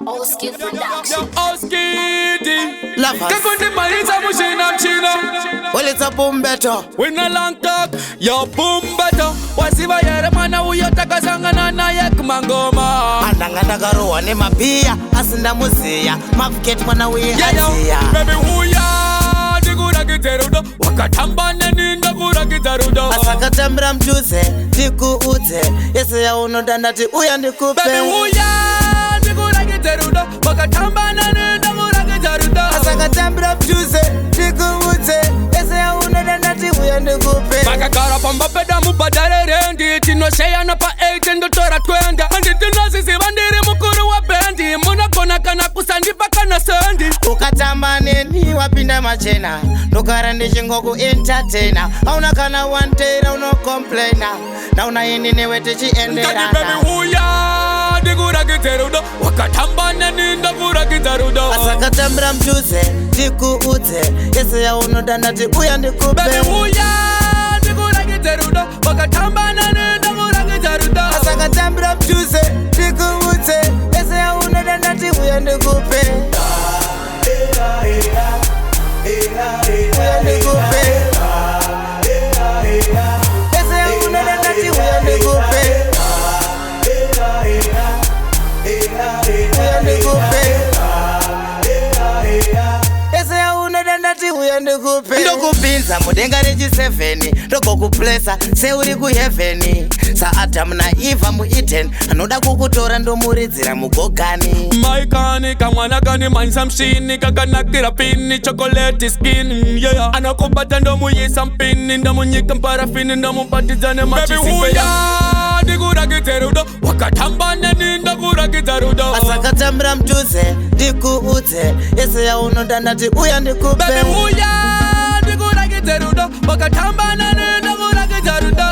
Oski production. Oski Lovers. Kakundi maliza mushina mchina. Well, it's a boom beto. We no long talk, yo boom beto. Wasiba yere mana uyotaka sangana na yek mangoma. Andanganda garuwa ni mapia asinda muzia Maffcat mwana we azia Bett0-Huya Ndikuratidze wakatamba neni Ndikuratidze asakatambira mjuze ndikuudze yese ya unodhandati uya ndikupe Bett0-Huya Ndikuratidze wakatamba neni Ndikuratidze asakatambira mjuze ndikuudze yese ya unodhandati uya ndikupe makagara pamba peda mubadare rendi tinosheyana pa 8 ndotora 20 anditinoziziva ndiri mukuru wa bendi munogona kana kusandipa kana sendi ukatamba neni wapinda machena ndogara ndichingoku entertaina auna kana wanteira unokomplaina nauna ini newe tichienderana Bett0-Huya Ndikuratidze wakatamba neni Ndikuratidze asakatambira mjuze ndikuudze yese ya unodhandati uya ndikupe Bett0-Huya Ndikuratidze wakatamba neni Ndikuratidze asakatambira mjuze ndikuudze yese ya unodhandati uya ndikupe uya ndikupe yese ya unodhandati uya ndikupe uya ndikupe yese ya unodhandati uya ndikupe ndokupinza mudenga rechi 7 ndogokuplesa seuri kuhevheni saadhamu naivha mu-Eden anoda kukutora ndomuridzira mugogani maikani kamwana kani manyisa mshini kakanakira pini chocolate skin yeah. Anakobata ndomuyisa mpini ndomunyika mparafini ndomubatidza Bett0-Huya Ndikuratidze wakatamba neni Ndikuratidze asakatambira mjuze ndikuudze yese ya unodhandati uya ndikupe Bett0-Huya Ndikuratidze wakatamba neni Ndikuratidze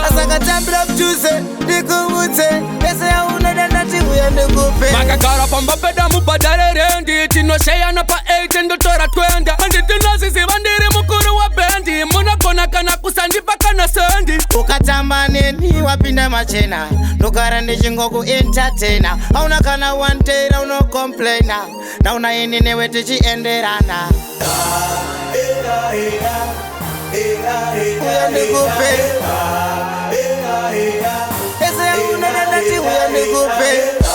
asakatambira mjuze ndikuudze yese ya unodhandati uya ndikupe makagara pamba peda mubadare rendi tinosheyana pa 8 ndotora 20 anditinoziziva ndiri mukuru wa bendi munogona kana kusandipa kana sendi ukatamba neni wapinda machena ndogara ndichingoku entertaina auna kana wanteira unokomplaina nauna ini newe tichienderana uya ndikupe yese ya unodhandati uya ndikupe